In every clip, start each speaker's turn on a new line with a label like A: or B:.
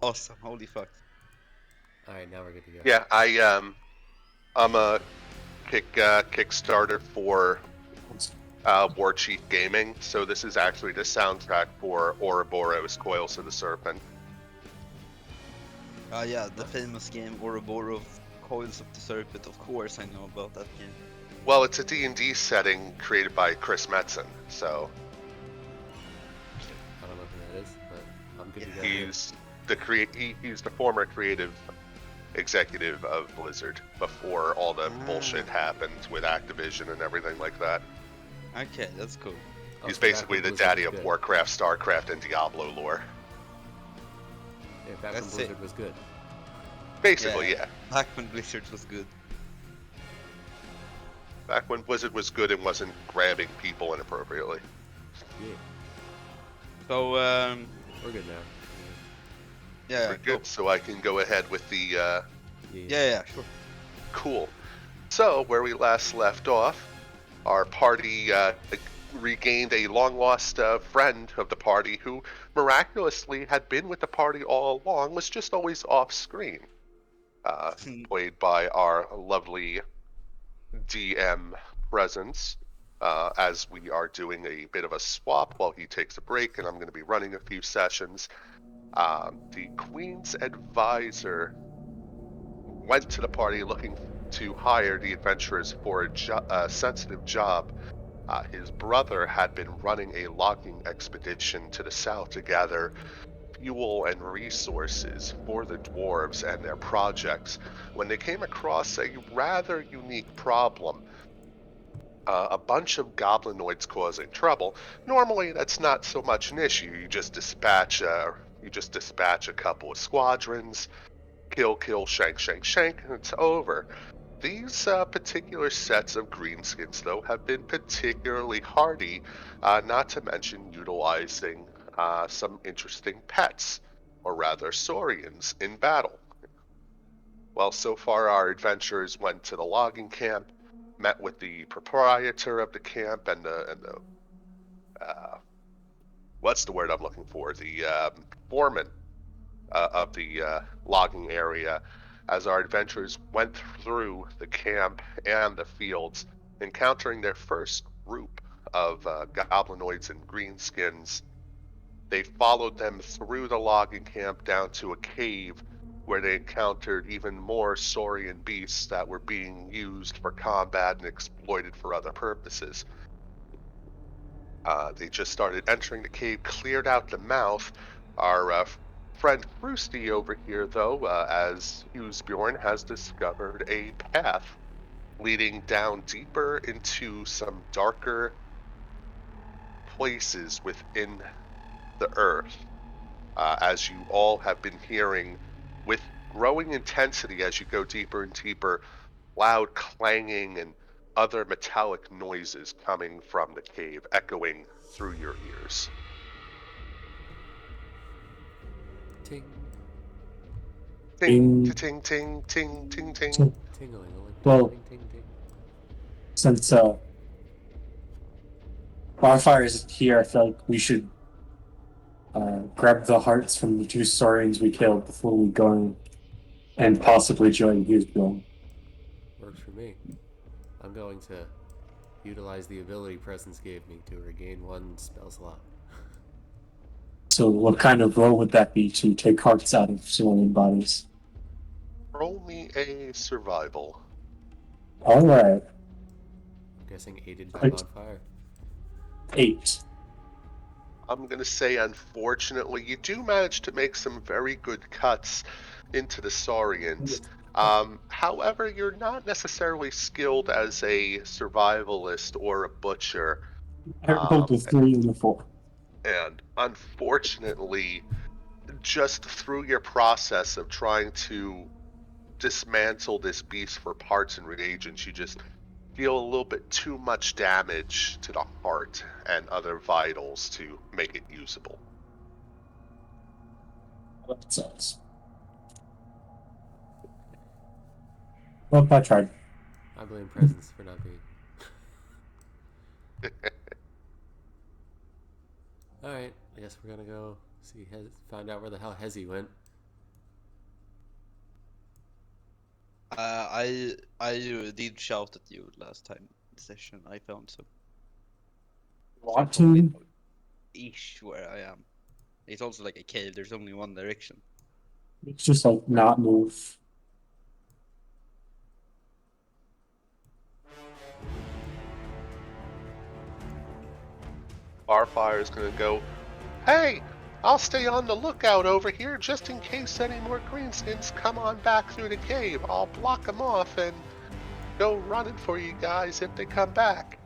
A: Awesome. Holy fuck.
B: All right, now we're good to go.
C: Yeah, I'm a Kickstarter for War Chief Gaming, so this is actually the soundtrack for Ouroboros: Coils of the Serpent.
A: Yeah, the
B: Nice.
A: famous game Ouroboros Coils of the Serpent. Of course, I know about that game.
C: Well, it's a D&D setting created by Chris Metzen, so
B: I don't know who that is, but I'm good to go
A: Yeah.
B: here.
C: he's the former creative executive of Blizzard before all the bullshit
A: Ah,
C: happened with Activision and everything like that.
A: okay, that's cool.
B: Oh,
C: He's
B: so back
C: basically
B: when
C: the
B: Blizzard
C: daddy
B: was
C: of
B: good.
C: Warcraft, Starcraft, and Diablo lore.
B: Yeah, back when
A: That's it.
B: Blizzard was good.
C: Basically,
A: Yeah,
C: yeah.
A: back when Blizzard was good.
C: Back when Blizzard was good and wasn't grabbing people inappropriately.
B: Yeah,
A: So,
B: we're good now.
A: yeah,
C: We're
A: cool.
C: good, so I can go ahead with the
B: Yeah,
A: Yeah, sure.
C: cool. So, where we last left off, our party regained a long lost friend of the party who miraculously had been with the party all along, was just always off screen. Played by our lovely DM Presence. As we are doing a bit of a swap while he takes a break, and I'm going to be running a few sessions. The Queen's advisor went to the party looking to hire the adventurers for a sensitive job. His brother had been running a logging expedition to the south to gather fuel and resources for the dwarves and their projects when they came across a rather unique problem. A bunch of goblinoids causing trouble. Normally, that's not so much an issue. You just dispatch a couple of squadrons, kill, shank, and it's over. These particular sets of greenskins, though, have been particularly hardy, not to mention utilizing some interesting pets, or rather saurians, in battle. Well, so far our adventurers went to the logging camp, met with the proprietor of the camp and the what's the word I'm looking for? The foreman of the logging area, as our adventurers went through the camp and the fields, encountering their first group of goblinoids and greenskins. They followed them through the logging camp down to a cave where they encountered even more saurian beasts that were being used for combat and exploited for other purposes. They just started entering the cave, cleared out the mouth. Our friend Frusty over here, though, as Hughesbjorn, has discovered a path leading down deeper into some darker places within the earth. As you all have been hearing with growing intensity as you go deeper and deeper, loud clanging and other metallic noises coming from the cave, echoing through your ears.
B: ting,
C: Ting,
D: In,
C: ting, ting, ting, ting, ting.
D: so,
B: tingling,
D: well,
B: tingling, ting, ting.
D: since Bonfire isn't here, I feel like we should grab the hearts from the two saurians we killed before we go and possibly join his build.
B: Works for me. I'm going to utilize the ability Presence gave me to regain one spell slot.
D: So, what kind of role would that be to take hearts out of saurian bodies?
C: Roll me a survival.
D: All right,
B: I'm guessing aided by
D: quick
B: bonfire.
D: 8.
C: I'm going to say, unfortunately, you do manage to make some very good cuts into the Saurians. However, you're not necessarily skilled as a survivalist or a butcher.
D: I rolled a
C: Um,
D: 3 and a 4.
C: and unfortunately, just through your process of trying to dismantle this beast for parts and reagents, you just deal a little bit too much damage to the heart and other vitals to make it usable.
D: That sucks. Well, I tried.
B: I blame Presence for not being. Alright, I guess we're gonna go find out where the hell Hezi went.
A: I did shout at you last time session. I found some.
D: Want
A: Probably
D: to?
A: ish where I am. It's also like a cave. There's only one direction.
D: It's just like not move.
C: Barfire is going to go, hey, I'll stay on the lookout over here just in case any more greenskins come on back through the cave. I'll block them off and go running for you guys if they come back.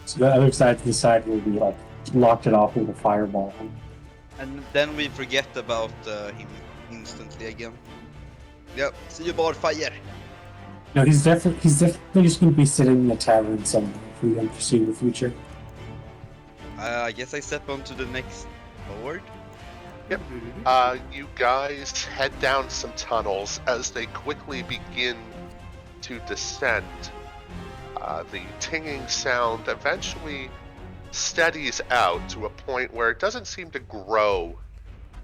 D: So the other side to the side will be like locked it off with a fireball.
A: And then we forget about him instantly again. Yep, see you Barfire.
D: No, he's definitely just going to be sitting in the tavern somewhere if we don't foresee the future.
A: I guess I step onto the next board.
C: Yep. You guys head down some tunnels as they quickly begin to descend. The tinging sound eventually steadies out to a point where it doesn't seem to grow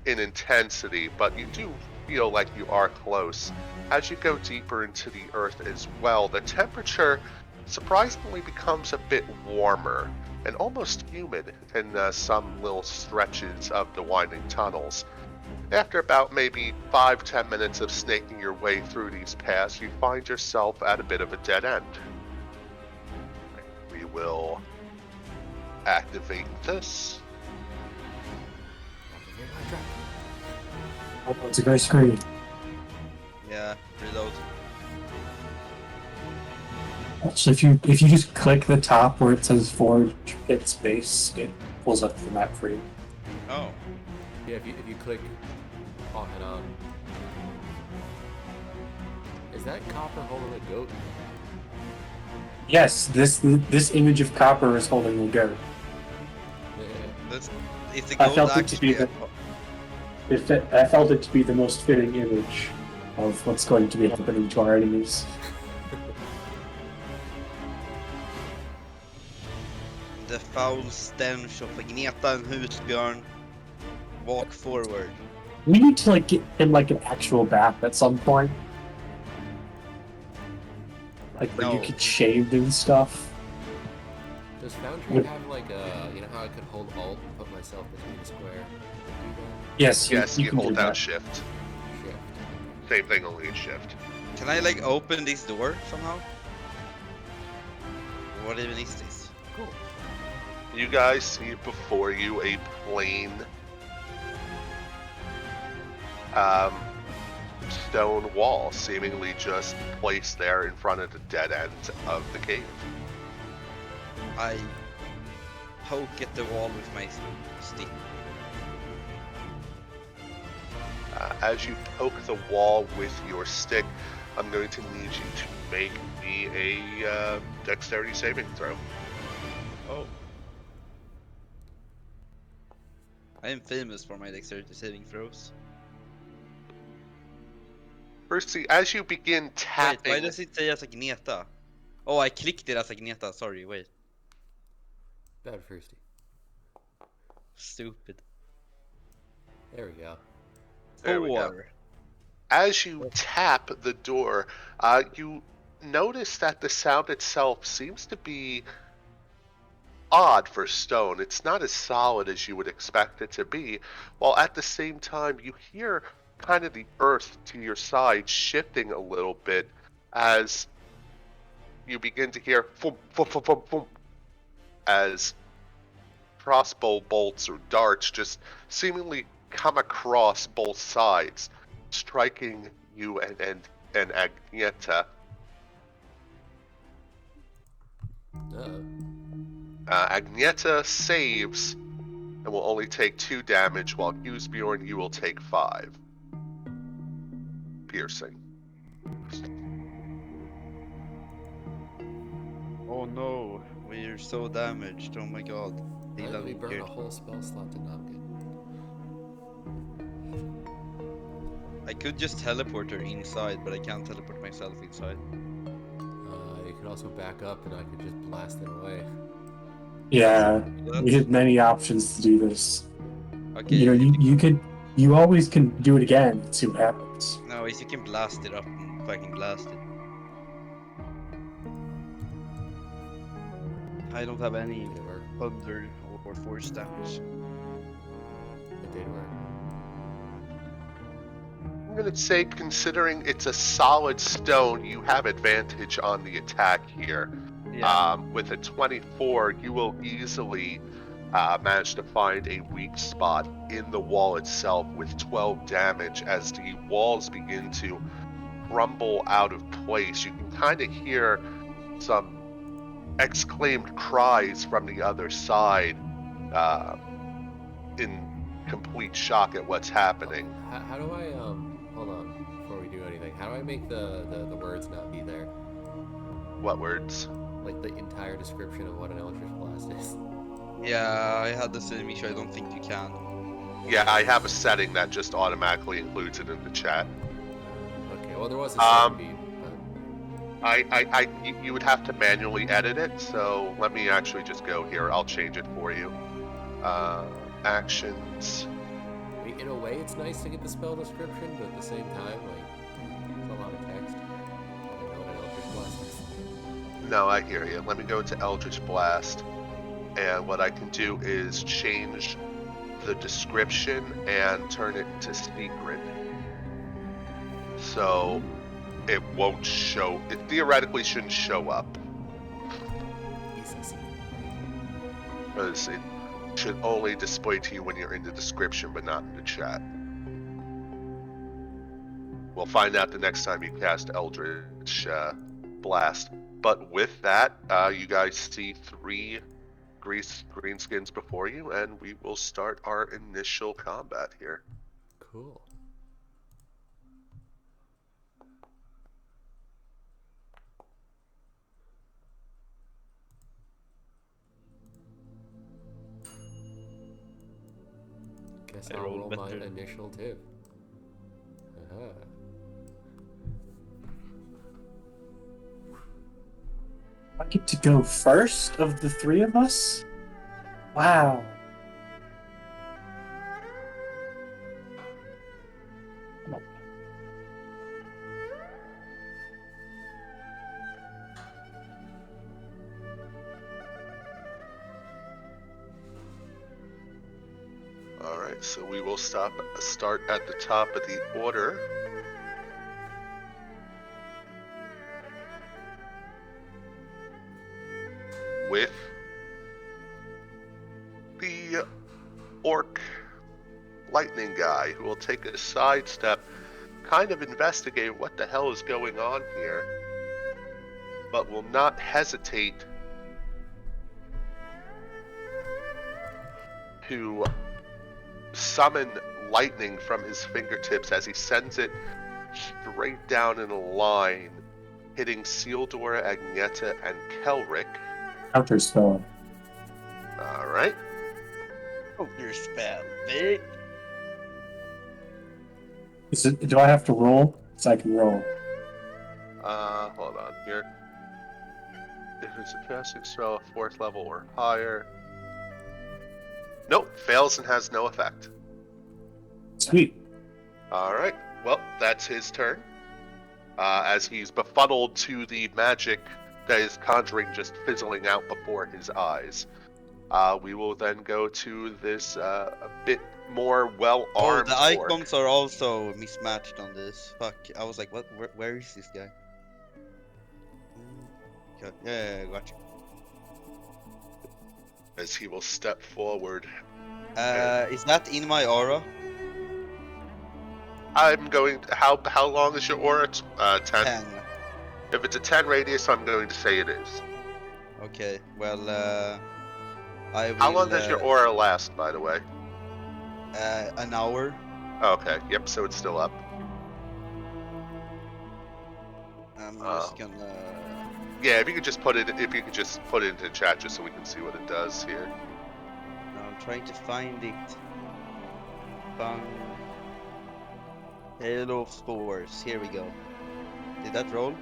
C: in intensity, but you do feel like you are close. As you go deeper into the earth as well, the temperature surprisingly becomes a bit warmer and almost humid in some little stretches of the winding tunnels. After about maybe 5-10 minutes of snaking your way through these paths, you find yourself at a bit of a dead end. We will activate this.
D: Oh, it's a great screen.
A: Yeah, reload.
D: So if you just click the top where it says forward hit space, it pulls up the map for you.
A: Oh,
B: Yeah, if you click off and on. Is that copper holding a goat?
D: Yes, this image of copper is holding a goat.
B: Yeah.
A: that's it's a
D: I
A: gold
D: felt it to be
A: actually.
D: I felt it to be the most fitting image of what's going to be happening to our enemies.
A: The foul stench of Agneta and Husbjörn. Walk forward.
D: We need to like get him like an actual bath at some point. Like where you
A: No.
D: get shaved and stuff.
B: Does Foundry have like a, you know how I could hold Alt and put myself between a square?
D: Yes,
C: Yes, you
D: can
C: hold
D: do
C: down
D: that.
C: Shift.
B: Shift.
C: Same thing, only in Shift.
A: Can I like open this door somehow? What even is this?
B: Cool.
C: You guys see before you a plain stone wall, seemingly just placed there in front of the dead end of the cave.
A: I poke at the wall with my stick.
C: As you poke the wall with your stick, I'm going to need you to make me a dexterity saving throw.
A: Oh. I am famous for my dexterity saving throws.
C: Firstly, as you begin
A: Wait,
C: tapping,
A: why does it say as Agneta? Oh, I clicked it as Agneta. Sorry, wait.
B: Bad firsty.
A: Stupid.
B: There we go.
C: There we go.
A: 4.
C: As you tap the door, you notice that the sound itself seems to be odd for stone. It's not as solid as you would expect it to be, while at the same time you hear kind of the earth to your side shifting a little bit as you begin to hear thump, thump, thump, thump, thump, as crossbow bolts or darts just seemingly come across both sides, striking you and Agneta. Agneta saves and will only take 2 damage, while Husbjorn, you will take 5. Piercing.
A: Oh no, we're so damaged. Oh my god.
B: Why did we burn a whole spell slot to not get?
A: I could just teleport her inside, but I can't teleport myself inside.
B: You could also back up and I could just blast it away.
D: Yeah,
A: That's-
D: we had many options to do this.
A: Okay,
D: You know, you always can do it again and see what happens.
A: no, if you can blast it up and fucking blast it. I don't have any
B: Did it work?
A: thunder or force damage.
B: It did work.
C: I'm gonna say, considering it's a solid stone, you have advantage on the attack here.
A: Yeah.
C: With a 24, you will easily manage to find a weak spot in the wall itself with 12 damage as the walls begin to crumble out of place. You can kind of hear some exclaimed cries from the other side in complete shock at what's happening.
B: How do I hold on before we do anything? How do I make the words not be there?
C: What words?
B: Like the entire description of what an electric blast is.
A: Yeah, I had the same issue. I don't think you can.
C: Yeah, I have a setting that just automatically includes it in the chat.
B: Okay, well there was a sub beat, but
C: You would have to manually edit it, so let me actually just go here. I'll change it for you. Actions.
B: I mean, in a way it's nice to get the spell description, but at the same time, like, it's a lot of text. I don't know what an electric blast is.
C: No, I hear you. Let me go to Eldritch Blast, and what I can do is change the description and turn it to secret. So it won't show. It theoretically shouldn't show up,
B: Easy.
C: because it should only display to you when you're in the description, but not in the chat. We'll find out the next time you cast Eldritch Blast. But with that, you guys see 3 greenskins before you, and we will start our initial combat here.
B: Cool. Guess
A: I
B: I'll
A: rolled
B: roll my
A: better.
B: initiative. Aha.
D: I get to go first of the 3 of us? Wow.
C: Alright, so we will start at the top of the order. With the orc lightning guy, who will take a sidestep, kind of investigate what the hell is going on here, but will not hesitate to summon lightning from his fingertips as he sends it straight down in a line, hitting Sealdora, Agneta, and Kelric.
D: Counter spell.
C: Alright.
A: Oh, your spell, big.
D: Do I have to roll? So I can roll.
C: Hold on here. If it's a casting spell, 4th level or higher. Nope, fails and has no effect.
D: Sweet.
C: Alright, well, that's his turn. As he's befuddled to the magic that is conjuring just fizzling out before his eyes. We will then go to this a bit more
A: Oh,
C: well-armed
A: the
C: orc.
A: icons are also mismatched on this. Fuck, I was like, what? Where is this guy? Okay. Yeah, gotcha.
C: As he will step forward.
A: Is that in my aura?
C: I'm going to, how long is your aura? 10?
A: 10.
C: If it's a 10 radius, I'm going to say it is.
A: Okay, well, I will...
C: How long does your aura last, by the way?
A: An hour.
C: Okay, yep, so it's still up.
A: I'm just gonna...
C: Yeah, if you could just put it into chat just so we can see what it does here.
A: I'm trying to find it. Bang. Halo of Spores. Here we go. Did that roll?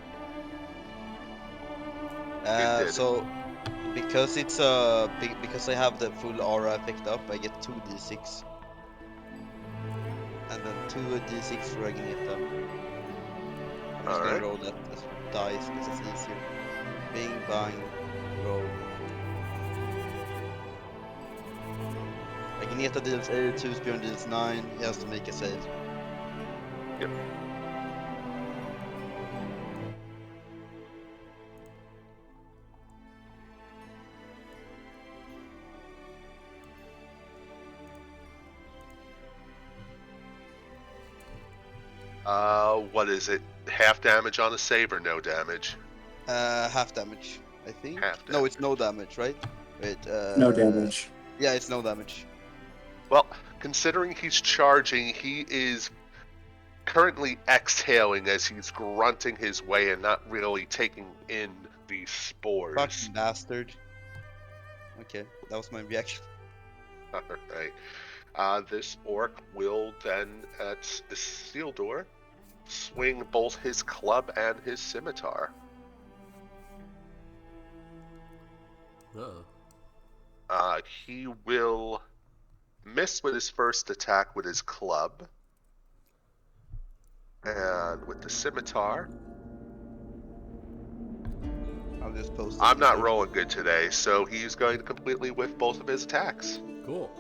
C: It did.
A: So because it's because I have the full aura effect up, I get 2d6. And then 2d6 for Agneta. I'm just gonna roll that as dice because it's easier. Bing bang roll. Agneta deals 8, Tusbjörn deals 9. He has to make a save.
C: Yep. What is it? Half damage on a save or no damage?
A: Half damage, I think.
C: Half
A: No, it's
C: damage.
A: no damage, right? Wait,
D: No damage.
A: Yeah, it's no damage.
C: Well, considering he's charging, he is currently exhaling as he's grunting his way and not really taking in these spores.
A: Fucking bastard. Okay, that was my reaction.
C: Alright. This orc will then, at Isildur, swing both his club and his scimitar.
B: Uh-oh.
C: He will miss with his first attack with his club. And with the scimitar,
A: I'll just post it.
C: I'm not rolling good today, so he's going to completely whiff both of his attacks.
B: Cool.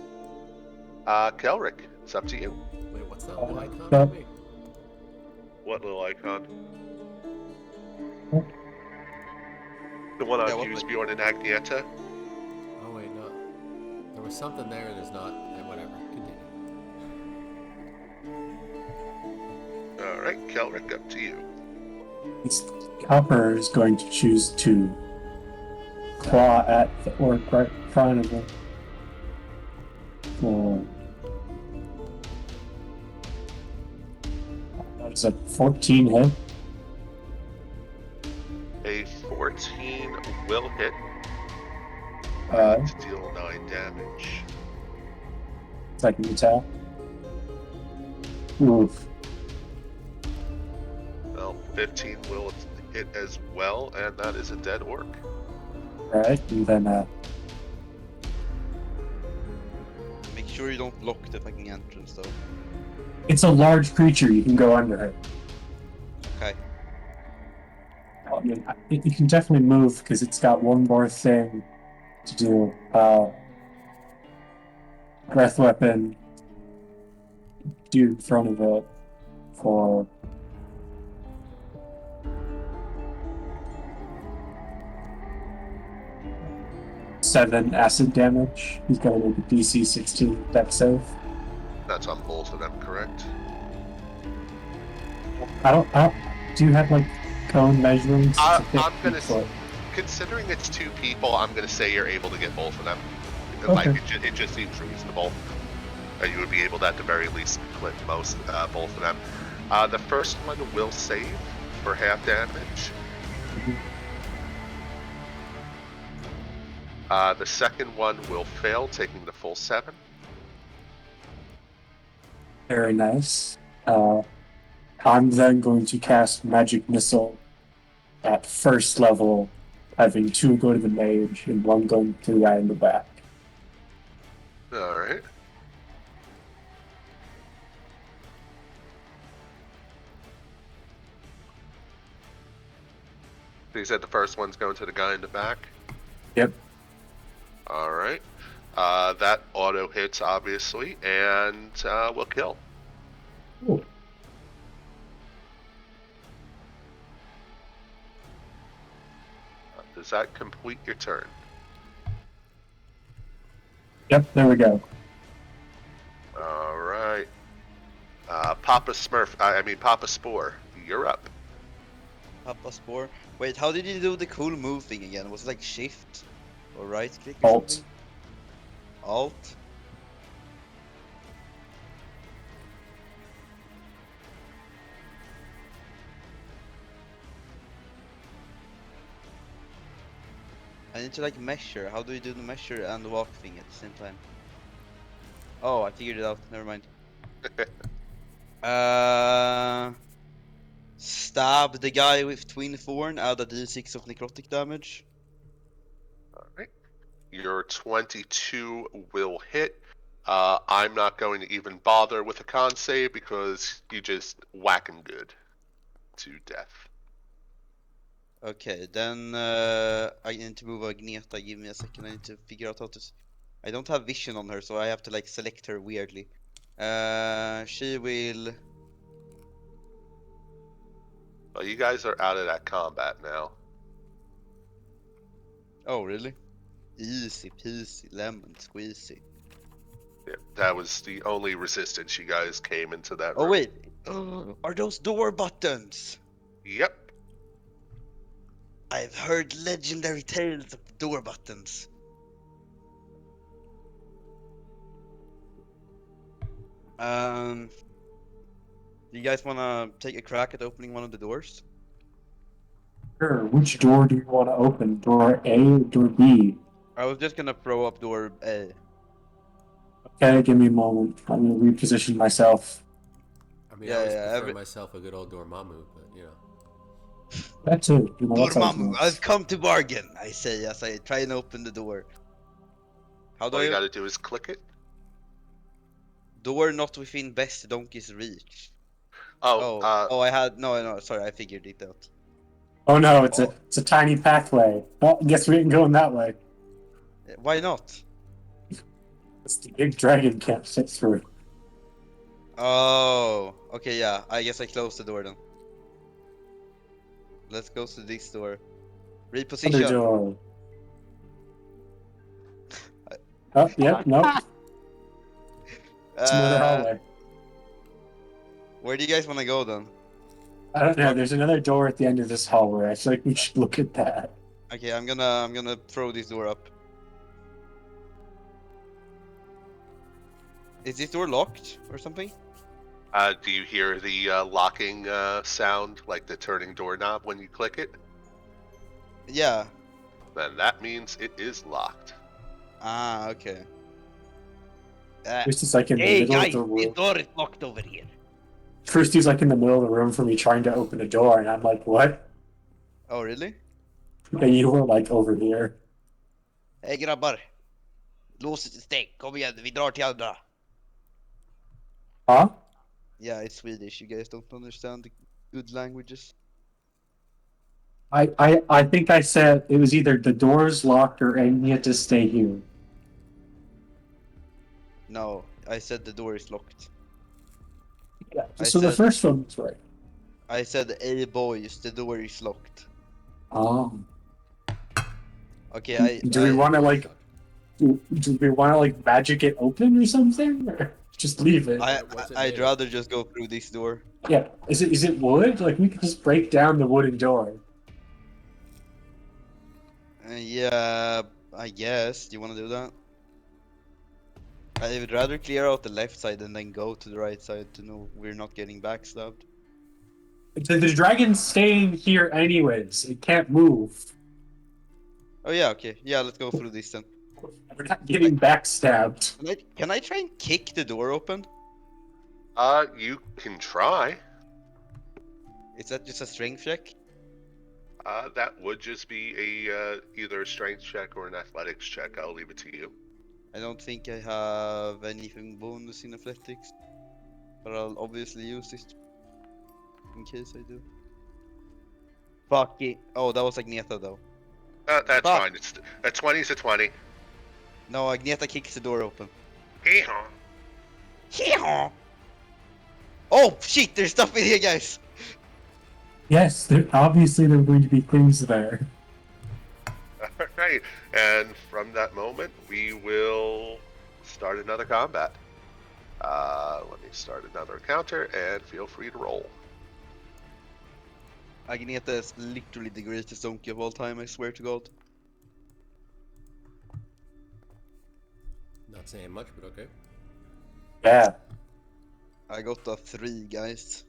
C: Kelric, it's up to you.
B: Wait, what's that little icon
D: no.
B: on me?
C: What little icon? The one on
A: Yeah, what
C: Tusbjorn and Agnieta?
B: Oh wait, no. There was something there and there's not. Whatever. Continue.
C: Alright, Kelric, up to you.
D: Copper is going to choose to claw at the orc right in front of him. For that is a 14 hit.
C: A 14 will hit
D: Uh,
C: to deal 9 damage.
D: second attack. Oof.
C: Well, 15 will hit as well, and that is a dead orc.
D: Right, and then
A: Make sure you don't block the fucking entrance, though.
D: it's a large creature. You can go under it.
A: Okay.
D: I mean, it can definitely move because it's got one more thing to do. Breath weapon. Do in front of it for 7 acid damage. He's got to make a DC 16 dex save.
C: That's on both of them, correct?
D: I don't. Do you have like cone measurements?
C: I'm gonna. Considering it's 2 people, I'm gonna say you're able to get both of them. Like it just seems reasonable. You would be able to, at the very least, split both of them. The first one will save for half damage. The second one will fail, taking the full 7.
D: Very nice. I'm then going to cast Magic Missile at first level, having 2 go to the mage and 1 going to the guy in the back.
C: Alright. You said the first one's going to the guy in the back?
D: Yep.
C: Alright. That auto hits, obviously, and will kill.
D: Ooh.
C: Does that complete your turn?
D: Yep, there we go.
C: Alright. Papa Spore, you're up.
A: Papa Spore. Wait, how did you do the cool move thing again? Was it like shift? Or right click or
D: Alt.
A: something? Alt? I need to like measure. How do you do the measure and the walk thing at the same time? Oh, I figured it out. Never mind. Stab the guy with Twin Thorn, add a d6 of necrotic damage.
C: Alright. Your 22 will hit. I'm not going to even bother with a con save because you just whack him good to death.
A: Okay, then I need to move Agneta. Give me a second. I need to figure out how to. I don't have vision on her, so I have to like select her weirdly. She will.
C: Well, you guys are out of that combat now.
A: Oh, really? Easy peasy, lemon squeezy.
C: Yeah, that was the only resistance you guys came into that
A: Oh
C: room.
A: wait, are those door buttons?
C: Yep.
A: I've heard legendary tales of door buttons. Do you guys wanna take a crack at opening one of the doors?
D: Sure. Which door do you want to open? Door A or door B?
A: I was just gonna throw up door A.
D: Okay, give me a moment. I'm gonna reposition myself.
B: I mean, I
A: Yeah,
B: always
A: yeah.
B: prefer myself a good old Dormammu, but you know.
D: That too. You know, that's always
A: Dormammu,
D: nice.
A: I've come to bargain. I say as I try and open the door. How do
C: All you
A: I?
C: got to do is click it.
A: Door not within best donkey's reach.
C: Oh,
A: Oh, I had no. Sorry, I figured it out.
D: Oh no,
A: Oh,
D: it's a tiny pathway. Well, guess we ain't going that way.
A: why not?
D: It's the big dragon can't fit through.
A: Oh, okay, yeah. I guess I closed the door then. Let's go to this door.
D: Other
A: Reposition.
D: door.
A: I-
D: Oh, yep, nope. It's another hallway.
A: Where do you guys want to go then?
D: I don't know. There's another door at the end of this hallway. I feel like we should look at that.
A: Okay, I'm gonna throw this door up. Is this door locked or something?
C: do you hear the locking sound, like the turning doorknob when you click it?
A: Yeah.
C: Then that means it is locked.
A: Ah, okay.
D: First, it's like in the
A: Hey
D: middle of
A: guys,
D: the
A: this
D: room.
A: door is locked over here.
D: First, he's like in the middle of the room for me trying to open a door, and I'm like, "What?"
A: Oh, really?
D: And you were like over here.
A: Hej grabbar. Låset är stängt. Kom igen, vi drar till andra.
D: Huh?
A: Yeah, it's Swedish. You guys don't understand the good languages.
D: I think I said it was either the door's locked or and you have to stay here.
A: No, I said the door is locked.
D: Yeah.
A: I
D: So the
A: said-
D: first one was right.
A: I said, hey boys, the door is locked. Okay,
D: Do we want to like? Do we want to like magic it open or something, or just leave it?
B: What's it
A: I'd
B: made of?
A: rather just go through this door.
D: Yeah. Is it wood? Like we could just break down the wooden door.
A: Yeah, I guess. Do you want to do that? I would rather clear out the left side and then go to the right side to know we're not getting backstabbed.
D: The dragon's staying here anyways. It can't move.
A: Oh yeah, okay. Yeah, let's go through this then.
D: We're not getting backstabbed.
A: Can I try and kick the door open?
C: You can try.
A: Is that just a strength check?
C: That would just be a either a strength check or an athletics check. I'll leave it to you.
A: I don't think I have anything bonus in athletics, but I'll obviously use it in case I do. Fuck it. Oh, that was Agneta though.
C: That's
A: Fuck.
C: fine. It's a 20's a 20.
A: No, Agneta kicks the door open.
C: Hee-haw.
A: Hee-haw! Oh shit! There's stuff in here, guys.
D: Yes, obviously there are going to be things there.
C: Alright, and from that moment, we will start another combat. Let me start another encounter, and feel free to roll.
A: Agneta is literally the greatest donkey of all time. I swear to God.
B: Not saying much, but okay.
D: Yeah.
A: I got a 3, guys.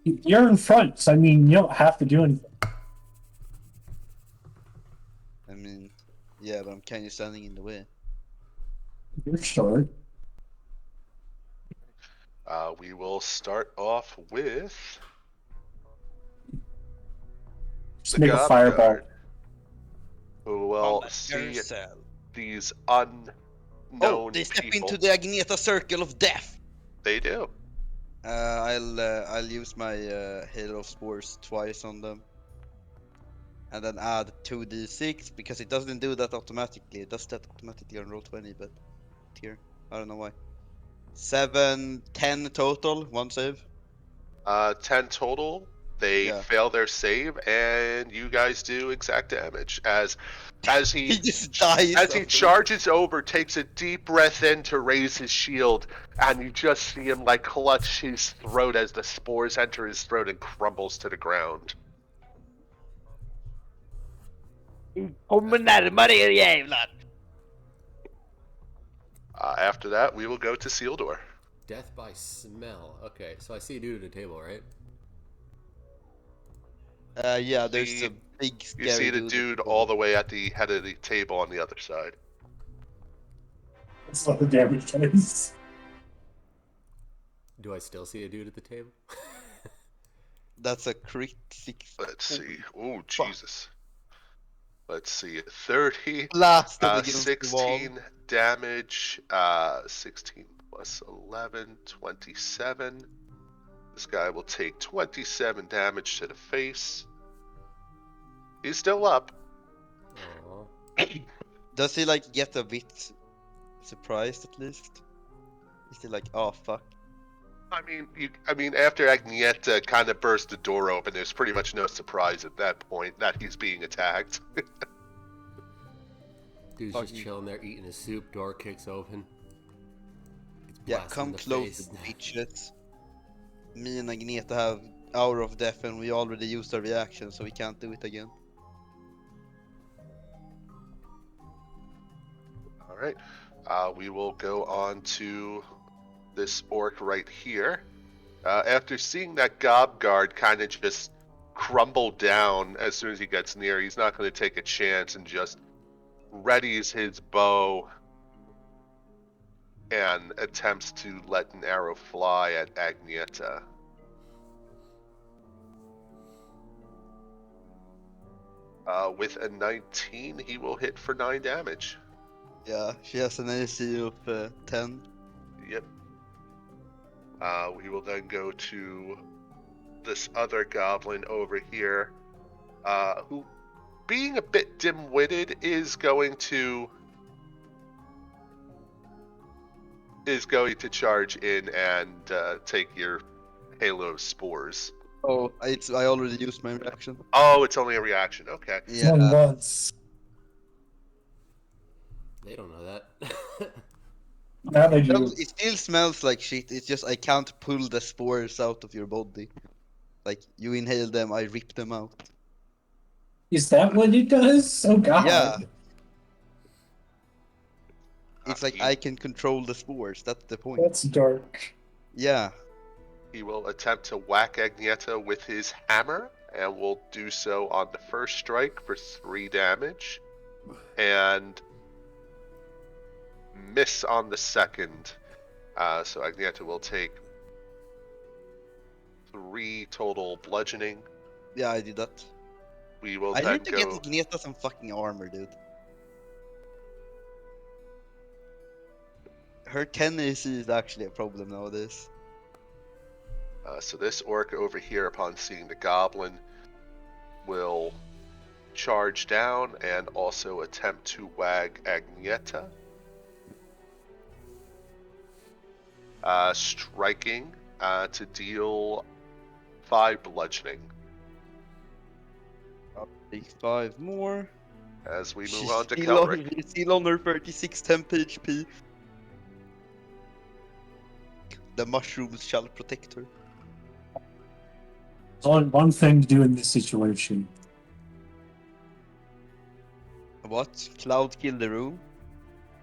D: You're in front, so I mean, you don't have to do anything.
A: I mean, yeah, but I'm kind of standing in the way.
D: You're short.
C: We will start off with
D: Just
C: the
D: make a
C: Gob
D: fireball.
C: Guard, who will
A: Combat
C: see
A: carousel.
C: these unknown
A: Oh, they step
C: people.
A: into the Agneta circle of death.
C: They do.
A: I'll use my Hail of Spores twice on them. and then add 2d6 because it doesn't do that automatically. It does that automatically on Roll20, but here I don't know why. 7, 10 total, one save.
C: 10 total. They
A: Yeah.
C: fail their save, and you guys do exact damage as
A: He
C: he
A: just dies.
C: as he
A: after-
C: charges over, takes a deep breath in to raise his shield, and you just see him like clutch his throat as the spores enter his throat and crumbles to the ground. After that, we will go to Sealdor.
B: Death by smell. Okay, so I see a dude at a table, right?
A: Yeah, there's
C: See-
A: a big
C: You
A: scary
C: see the dude all the way at the head of the table on the other side.
D: That's what the damage is.
B: Do I still see a dude at the table?
A: That's a crit 6.
C: Let's see. Oh,
A: fuck.
C: Jesus. Let's see. 30.
A: Blasted against the wall.
C: 16 damage. 16 plus 11, 27. This guy will take 27 damage to the face. He's still up.
B: Aw.
A: Does he like get a bit surprised at least? Is he like, oh fuck?
C: I mean, after Agnietta kind of burst the door open, there's pretty much no surprise at that point that he's being attacked.
B: Dude's
A: Fuck
B: just
A: you.
B: chilling there eating his soup. Door kicks open. Gets
A: Yeah,
B: blasted
A: come
B: in the
A: close,
B: face.
A: bitches. Me and Agneta have Hour of Death and we already used our reaction, so we can't do it again.
C: Alright. We will go on to this orc right here. After seeing that gob guard kind of just crumble down as soon as he gets near, he's not going to take a chance and just readies his bow and attempts to let an arrow fly at Agnietta. With a 19, he will hit for 9 damage.
A: Yeah, she has an AC of 10.
C: Yep. We will then go to this other goblin over here, who, being a bit dim-witted, is going to charge in and take your Halo spores.
A: Oh, I already used my reaction.
C: Oh, it's only a reaction. Okay.
A: Yeah.
D: One once.
B: They don't know that.
D: Now they do.
A: It still smells like shit, it's just I can't pull the spores out of your body. Like, you inhale them, I rip them out.
D: Is that what it does? Oh god.
A: Yeah. It's like
C: He-
A: I can control the spores, that's the point.
D: That's dark.
A: Yeah.
C: He will attempt to whack Agnietta with his hammer, and will do so on the first strike for 3 damage, and miss on the second. So Agnietta will take 3 total bludgeoning.
A: Yeah, I did that.
C: We will
A: I
C: then
A: need to
C: go.
A: get Agneta some fucking armor, dude. Her 10 AC is actually a problem nowadays.
C: So this orc over here, upon seeing the goblin, will charge down and also attempt to wag Agnietta. Striking to deal 5 bludgeoning.
A: I'll take 5 more.
C: As we move
A: She's
C: on to
A: still
C: Kelric.
A: she's still on her 36 temp HP. The mushrooms shall protect her.
D: There's only one thing to do in this situation.
A: What? Cloud kill the room?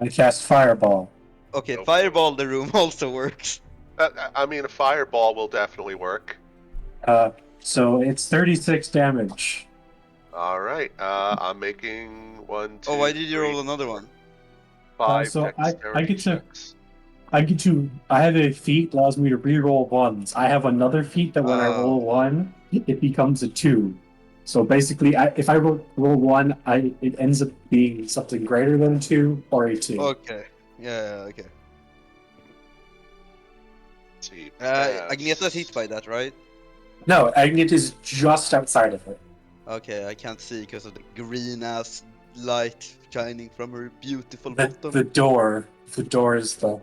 D: I cast Fireball.
A: Okay,
C: Nope.
A: fireball the room also works.
C: I mean, a fireball will definitely work.
D: So it's 36 damage.
C: All right. I'm making 1, 2.
A: Oh, why did you
C: 3,
A: roll another one?
C: 5
D: so I
C: dexterity
D: get to-
C: checks.
D: I have a feat that allows me to reroll ones. I have another feat that when I
A: Oh.
D: roll 1, it becomes a 2. So basically, if I roll 1, it ends up being something greater than 2 or a 2.
A: Okay. Yeah, okay.
C: Let's see.
A: Agneta's hit by that, right?
D: No, Agnet is just outside of it.
A: Okay, I can't see because of the green ass light shining from her beautiful
D: The,
A: bottom.
D: the door. The door is the.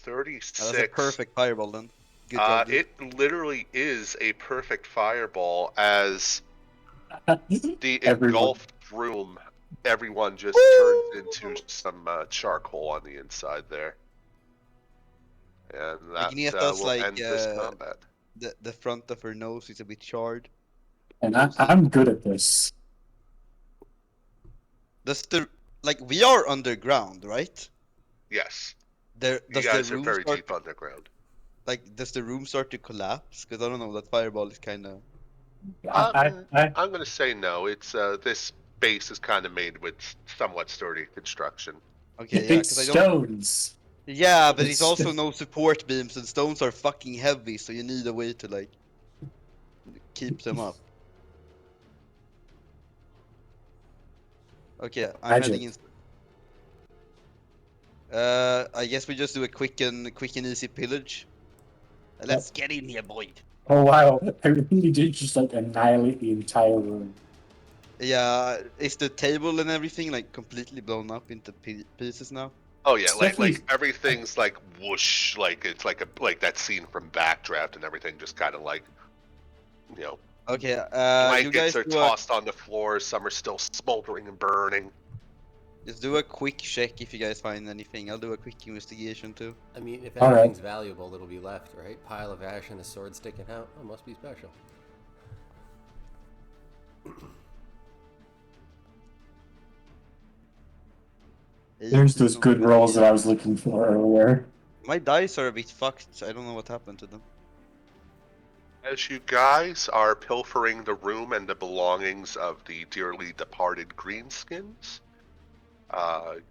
C: 36.
A: That's a perfect fireball then. Good job, dude.
C: It literally is a perfect fireball as the
D: Everyone.
C: engulfed room, everyone just turns into some charcoal on the inside there. And that
A: Agneta's
C: will
A: like
C: end this combat.
A: the front of her nose is a bit charred.
D: And
A: Mostly.
D: I'm good at this.
A: Does the we are underground, right?
C: Yes,
A: There
C: you
A: does the
C: guys are
A: room
C: very
A: start
C: deep underground.
A: does the room start to collapse? Because I don't know, that fireball is kind of.
C: I'm gonna say no. It's this base is kind of made with somewhat sturdy construction.
A: Okay, yeah,
D: It's
A: because I don't.
D: stones.
A: Yeah, but it's
D: It's
A: also no support beams, and stones are fucking heavy, so you need a way to keep them up. Okay, I'm heading
D: magic.
A: in. I guess we just do a quick and easy pillage. Let's get in here, boy.
D: Oh wow! I really did just like annihilate the entire room.
A: Yeah, is the table and everything like completely blown up into pieces now?
C: Oh yeah,
D: It's definitely
C: everything's like whoosh, like it's like that scene from Backdraft, and everything just kind of like, you know,
A: Okay, you
C: blankets
A: guys
C: are
A: do a
C: tossed on the floor. Some are still smoldering and burning.
A: just do a quick check if you guys find anything. I'll do a quick investigation too.
B: I mean, if
D: All right.
B: anything's valuable, it'll be left, right? Pile of ash and a sword sticking out. Oh, must be special.
D: There's
A: Eight is
D: those
A: not
D: good
A: gonna be
D: rolls that I was
A: enough.
D: looking for earlier.
A: My dice are a bit fucked. I don't know what happened to them.
C: As you guys are pilfering the room and the belongings of the dearly departed Greenskins,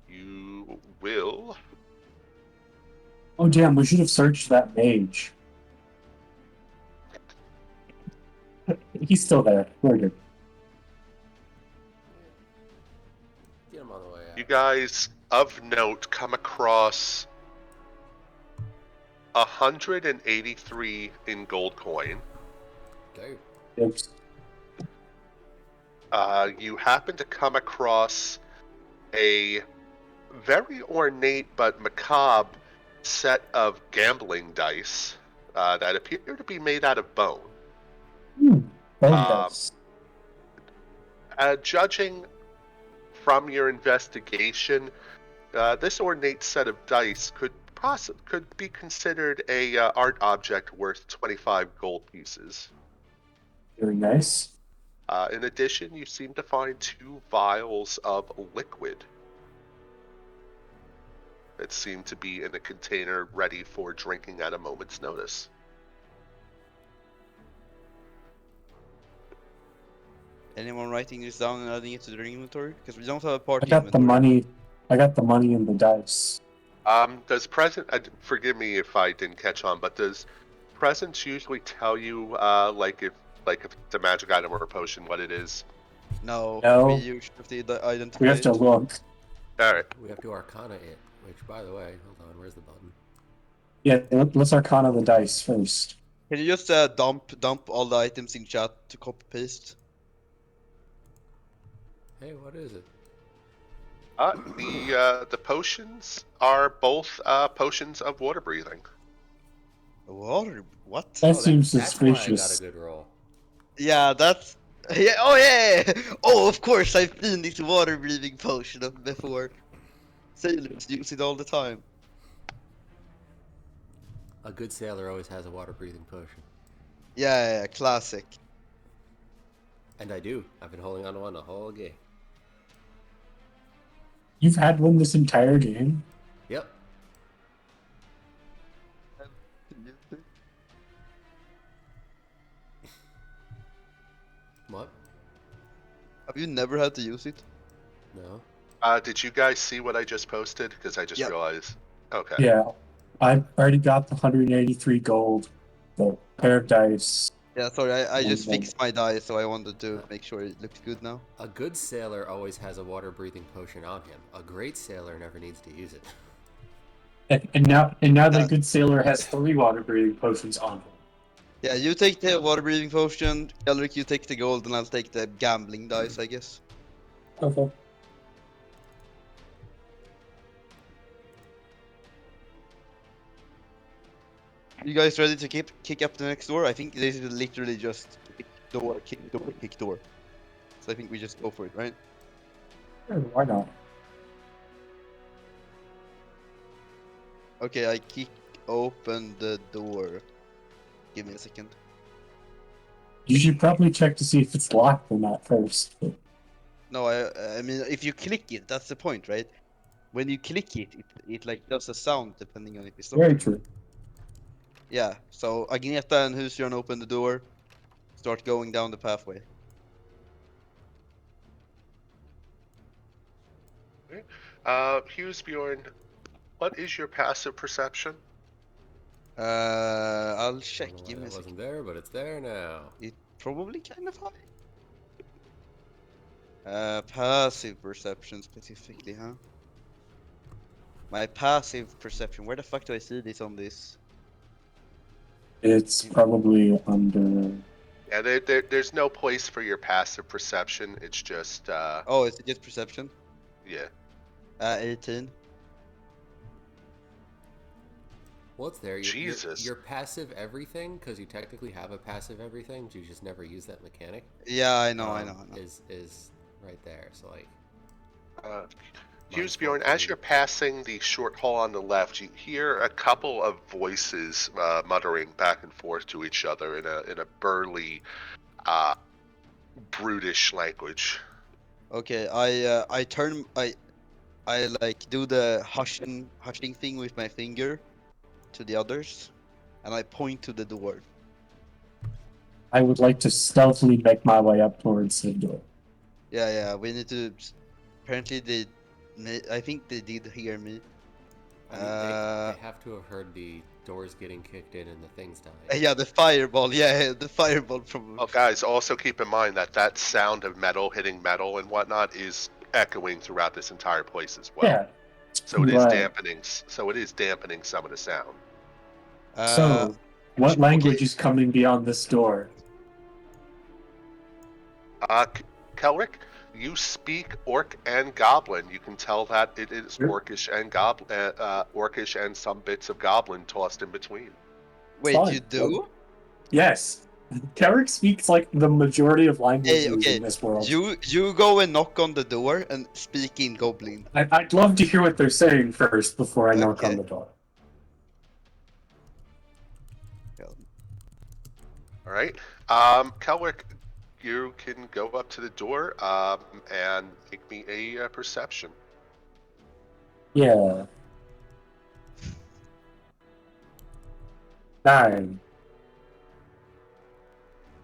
C: you will.
D: Oh damn! We should have searched that mage. He's still there. We're good.
B: Get him on the way out.
C: You guys, of note, come across 183 in gold coin.
B: Okay.
D: Oops.
C: You happen to come across a very ornate but macabre set of gambling dice that appear to be made out of bone.
D: Bone
C: Um,
D: dice.
C: Judging from your investigation, this ornate set of dice could be considered a art object worth 25 gold pieces.
D: Very nice.
C: In addition, you seem to find 2 vials of liquid that seem to be in a container ready for drinking at a moment's notice.
A: Anyone writing this down and adding it to their inventory? Because we don't have a
D: I
A: party
D: got the
A: inventory.
D: money. I got the money in the dice.
C: Does present? Forgive me if I didn't catch on, but does presents usually tell you, like if it's a magic item or a potion, what it is?
A: No,
D: No.
A: we usually have to identify
D: We have to
A: it.
D: look.
C: All right.
B: We have to Arcana it, which, by the way, hold on, where's the button?
D: Yeah, let's arcana the dice first.
A: Can you just dump all the items in chat to copy paste?
B: Hey, what is it?
C: The potions are both potions of water breathing.
A: Water? What?
D: That
B: Oh,
D: seems
B: that's why I got a
D: suspicious.
B: good roll.
A: Yeah, that's. Yeah. Oh yeah. Oh, of course I've seen this water breathing potion before. Sailors use it all the time.
B: A good sailor always has a water-breathing potion.
A: Yeah, classic.
B: And I do. I've been holding on to one the whole game.
D: You've had one this entire game?
B: Yep. What?
A: Have you never had to use it?
B: No.
C: Did you guys see what I just posted? Because I just
A: Yep.
C: realized. Okay.
D: Yeah. I already got the 183 gold, the pair of dice.
A: Yeah, sorry, I just
D: Mhm.
A: fixed my die, so I wanted to make sure it looked good now.
B: A good sailor always has a water-breathing potion on him. A great sailor never needs to use it.
D: And now the good sailor has 3 water breathing potions on him.
A: Yeah, you take the water breathing potion, Elric, you take the gold, and I'll take the gambling dice, I guess.
D: Okay.
A: You guys ready to kick up the next door? I think this is literally just kick door, kick door, kick door. So I think we just go for it, right?
D: Sure, why not?
A: Okay, I kick open the door. Give me a second.
D: You should probably check to see if it's locked or not first.
A: No, I mean, if you click it, that's the point, right? When you click it, it like does a sound depending on if it's locked.
D: Very
A: or not.
D: true.
A: Yeah, so Agneta and Husbjörn open the door, start going down the pathway.
C: Hughes what is your passive perception?
A: I'll
B: Don't
A: check.
B: know why
A: Give me a
B: that
A: second.
B: wasn't there, but it's there now.
A: It probably kind of high. Passive perception specifically, huh? My passive perception. Where the fuck do I see this on this?
D: It's probably under.
C: Yeah, there's no place for your passive perception. It's just,
A: Oh, is it just perception?
C: yeah.
A: 18.
B: What's there?
C: Jesus.
B: Your passive everything, because you technically have a passive everything, but you just never use that mechanic.
A: Yeah, I know.
B: Is right there. So like.
C: Hughes
B: Minus 14.
C: as you're passing the short hall on the left, you hear a couple of voices muttering back and forth to each other in a burly, brutish language.
A: Okay, I turn I like do the hushing thing with my finger to the others, and I point to the door.
D: I would like to stealthily make my way up towards the door.
A: Yeah, we need to. Apparently I think they did hear me.
B: I mean, they have to have heard the doors getting kicked in and the things dying.
A: Yeah, the fireball. Yeah, the fireball from.
C: Oh, guys, also keep in mind that sound of metal hitting metal and whatnot is echoing throughout this entire place as well.
D: Yeah.
C: So it is
D: Right.
C: dampening. So it is dampening some of the sound.
D: So, what
A: okay.
D: language is coming beyond this door?
C: Kelric, you speak Orc and Goblin. You can tell that it is
D: Sure.
C: Orcish and Orcish and some bits of Goblin tossed in between.
A: Wait,
D: Fine.
A: you do?
D: Yes. Carrick speaks like the majority of languages
A: Hey, okay.
D: in this world.
A: You go and knock on the door and speak in Goblin.
D: I'd love to hear what they're saying first before I knock
A: Okay.
D: on the door.
C: All right, Kelric, you can go up to the door and make me a perception.
D: Yeah. 9.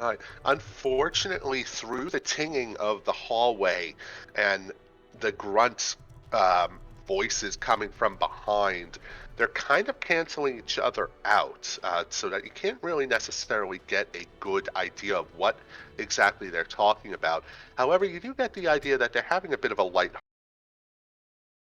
C: All right. Unfortunately, through the tinging of the hallway and the grunts' voices coming from behind, they're kind of canceling each other out, so that you can't really necessarily get a good idea of what exactly they're talking about. However, you do get the idea that they're having a bit of a light